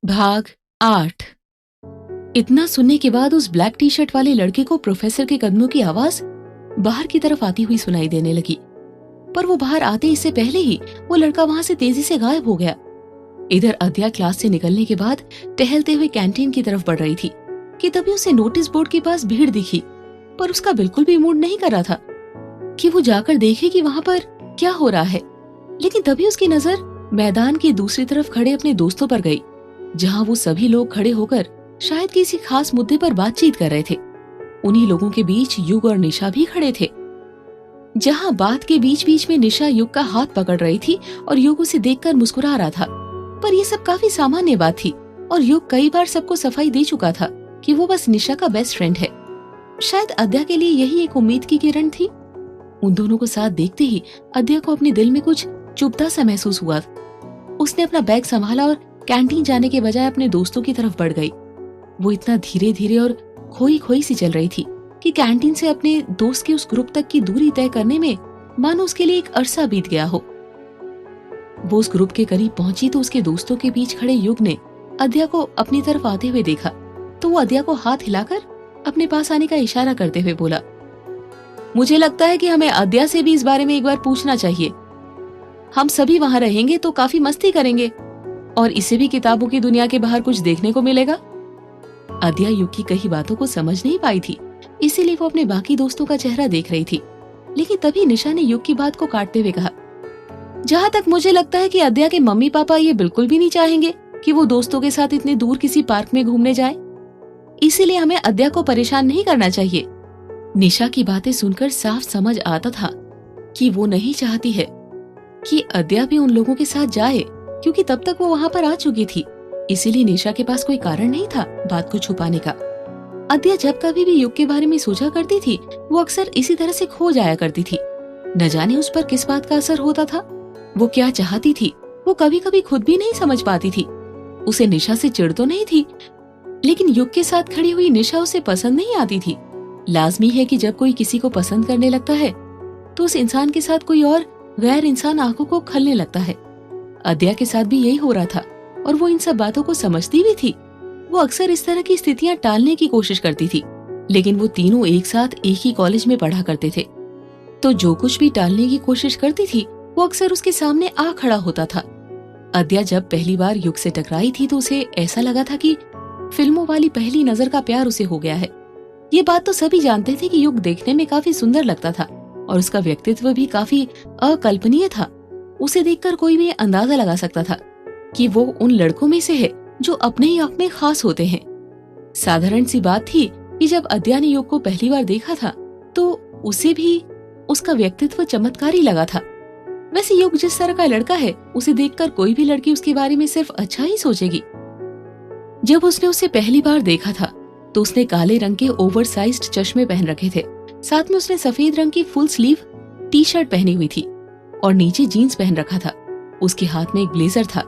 भाग 8। इतना सुनने के बाद उस ब्लैक टी शर्ट वाले लड़के को प्रोफेसर के कदमों की आवाज बाहर की तरफ आती हुई सुनाई देने लगी, पर वो बाहर आते इससे पहले ही वो लड़का वहां से तेजी से गायब हो गया। इधर अद्या क्लास से निकलने के बाद टहलते हुए कैंटीन की तरफ बढ़ रही थी कि तभी उसे नोटिस बोर्ड के पास भीड़ दिखी, पर उसका बिल्कुल भी मूड नहीं कर रहा था कि वो जाकर देखे कि वहां पर क्या हो रहा है। लेकिन तभी उसकी नजर मैदान की दूसरी तरफ खड़े अपने दोस्तों पर गई, जहां वो सभी लोग खड़े होकर शायद किसी खास मुद्दे पर बातचीत कर रहे थे। उन्हीं लोगों के बीच युग और निशा भी खड़े थे। जहां बात के बीच बीच में निशा युग का हाथ पकड़ रही थी और युग उसे देखकर मुस्कुरा रहा था, पर यह सब काफी सामान्य बात थी और युग कई बार सबको सफाई दे चुका था कि वो बस निशा का बेस्ट फ्रेंड है। शायद अद्या के लिए यही एक उम्मीद की किरण थी। उन दोनों को साथ देखते ही अद्या को अपने दिल में कुछ चुभता सा महसूस हुआ। उसने अपना बैग संभाला और कैंटीन जाने के बजाय अपने दोस्तों की तरफ बढ़ गई। वो इतना धीरे धीरे और खोई खोई सी चल रही थी कि कैंटीन से अपने दोस्त के उस ग्रुप तक की दूरी तय करने में मानो उसके लिए एक अरसा बीत गया हो। वो उस ग्रुप के करीब पहुंची तो उसके दोस्तों के बीच खड़े युग ने अद्या को अपनी तरफ आते हुए देखा, तो वो अद्या को हाथ हिलाकर अपने पास आने का इशारा करते हुए बोला, मुझे लगता है कि हमें अद्या से भी इस बारे में एक बार पूछना चाहिए। हम सभी वहां रहेंगे तो काफी मस्ती करेंगे और इसे भी किताबों की दुनिया के बाहर कुछ देखने को मिलेगा। अद्या युग की कई बातों को समझ नहीं पाई थी, इसीलिए वो अपने बाकी दोस्तों का चेहरा देख रही थी। लेकिन तभी निशा ने युग की बात को काटते हुए कहा, जहाँ तक मुझे लगता है कि अद्या के मम्मी पापा ये बिल्कुल भी नहीं चाहेंगे कि वो दोस्तों के साथ इतने दूर किसी पार्क में घूमने जाए, इसीलिए हमें अद्या को परेशान नहीं करना चाहिए। निशा की बातें सुनकर साफ समझ आता था कि वो नहीं चाहती है कि अद्या भी उन लोगों के साथ जाए, क्योंकि तब तक वो वहां पर आ चुकी थी। इसीलिए निशा के पास कोई कारण नहीं था बात को छुपाने का। अद्या जब कभी भी युग के बारे में सोचा करती थी, वो अक्सर इसी तरह से खो जाया करती थी। न जाने उस पर किस बात का असर होता था, वो क्या चाहती थी, वो कभी कभी खुद भी नहीं समझ पाती थी। उसे निशा से चिढ़ तो नहीं थी, लेकिन युग के साथ खड़ी हुई निशा उसे पसंद नहीं आती थी। लाजमी है कि जब कोई किसी को पसंद करने लगता है तो उस इंसान के साथ कोई और गैर इंसान आंखों को खलने लगता है। अद्या के साथ भी यही हो रहा था और वो इन सब बातों को समझती भी थी। वो अक्सर इस तरह की स्थितियां टालने की कोशिश करती थी, लेकिन वो तीनों एक साथ एक ही कॉलेज में पढ़ा करते थे, तो जो कुछ भी टालने की कोशिश करती थी वो अक्सर उसके सामने आ खड़ा होता था। अद्या जब पहली बार युग से टकराई थी तो उसे ऐसा लगा था कि फिल्मों वाली पहली नजर का प्यार उसे हो गया है। ये बात तो सभी जानते थे कि युग देखने में काफी सुंदर लगता था और उसका व्यक्तित्व भी काफी अकल्पनीय था। उसे देखकर कोई भी अंदाजा लगा सकता था कि वो उन लड़कों में से है जो अपने ही आप में खास होते हैं। साधारण सी बात थी कि जब अद्या ने युग को पहली बार देखा था तो उसे भी उसका व्यक्तित्व चमत्कारी लगा था। वैसे युग जिस तरह का लड़का है, उसे देखकर कोई भी लड़की उसके बारे में सिर्फ अच्छा ही सोचेगी। जब उसने उसे पहली बार देखा था तो उसने काले रंग के ओवरसाइज्ड चश्मे पहन रखे थे, साथ में उसने सफेद रंग की फुल स्लीव टी शर्ट पहनी हुई थी और नीचे जीन्स पहन रखा था। उसके हाथ में एक ब्लेजर था।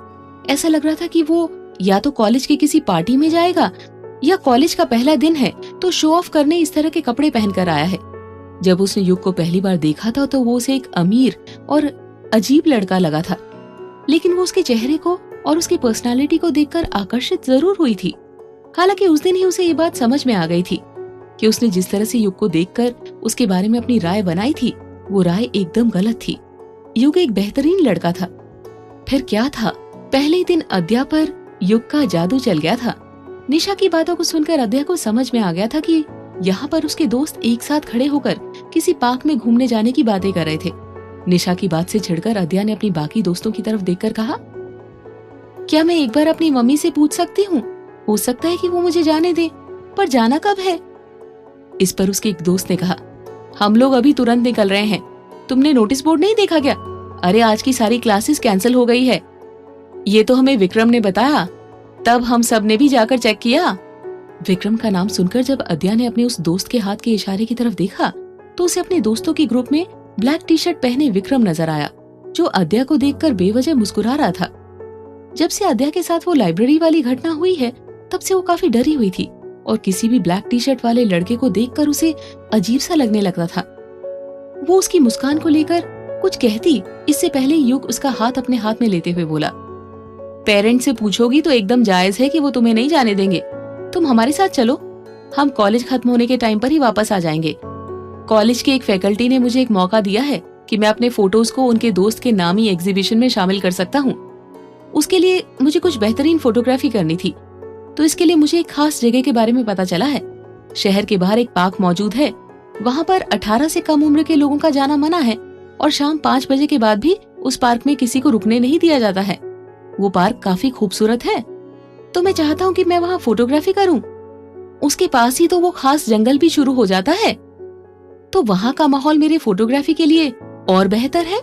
ऐसा लग रहा था कि वो या तो कॉलेज के किसी पार्टी में जाएगा या कॉलेज का पहला दिन है तो शो ऑफ करने इस तरह के कपड़े पहनकर आया है। जब उसने युग को पहली बार देखा था तो वो उसे एक अमीर और अजीब लड़का लगा था, लेकिन वो उसके चेहरे को और उसकी पर्सनालिटी को देखकर आकर्षित जरूर हुई थी। हालांकि उस दिन ही उसे ये बात समझ में आ गई थी कि उसने जिस तरह से युग को देखकर उसके बारे में अपनी राय बनाई थी, वो राय एकदम गलत थी। युग एक बेहतरीन लड़का था। फिर क्या था, पहले ही दिन अद्या पर युग का जादू चल गया था। निशा की बातों को सुनकर अद्या को समझ में आ गया था कि यहाँ पर उसके दोस्त एक साथ खड़े होकर किसी पार्क में घूमने जाने की बातें कर रहे थे। निशा की बात से चिढ़कर अद्या ने अपनी बाकी दोस्तों की तरफ देखकर कहा, क्या मैं एक बार अपनी मम्मी से पूछ सकती हूँ? हो सकता है कि वो मुझे जाने दे, पर जाना कब है? इस पर उसके एक दोस्त ने कहा, हम लोग अभी तुरंत निकल रहे हैं। तुमने नोटिस बोर्ड नहीं देखा क्या? अरे आज की सारी क्लासेस कैंसिल हो गई है। ये तो हमें विक्रम ने बताया, तब हम सब ने भी जाकर चेक किया। विक्रम का नाम सुनकर जब अद्या ने अपने उस दोस्त के हाथ के इशारे की तरफ देखा तो उसे अपने दोस्तों के ग्रुप में ब्लैक टी शर्ट पहने विक्रम नजर आया, जो अद्या को देखकर बेवजह मुस्कुरा रहा था। जब से अद्या के साथ वो लाइब्रेरी वाली घटना हुई है तब से वो काफी डरी हुई थी और किसी भी ब्लैक टी शर्ट वाले लड़के को देखकर उसे अजीब सा लगने लगता था। वो उसकी मुस्कान को लेकर कुछ कहती इससे पहले युग उसका हाथ अपने हाथ में लेते हुए बोला, पेरेंट्स से पूछोगी तो एकदम जायज है कि वो तुम्हें नहीं जाने देंगे। तुम हमारे साथ चलो, हम कॉलेज खत्म होने के टाइम पर ही वापस आ जाएंगे। कॉलेज के एक फैकल्टी ने मुझे एक मौका दिया है कि मैं अपने फोटोज को उनके दोस्त के नामी एग्जीबिशन में शामिल कर सकता हूँ। उसके लिए मुझे कुछ बेहतरीन फोटोग्राफी करनी थी, तो इसके लिए मुझे एक खास जगह के बारे में पता चला है। शहर के बाहर एक पार्क मौजूद है, वहाँ पर 18 से कम उम्र के लोगों का जाना मना है और शाम 5 बजे के बाद भी उस पार्क में किसी को रुकने नहीं दिया जाता है। वो पार्क काफी खूबसूरत है, तो मैं चाहता हूँ कि मैं वहाँ फोटोग्राफी करूँ। उसके पास ही तो वो खास जंगल भी शुरू हो जाता है, तो वहाँ का माहौल मेरे फोटोग्राफी के लिए और बेहतर है।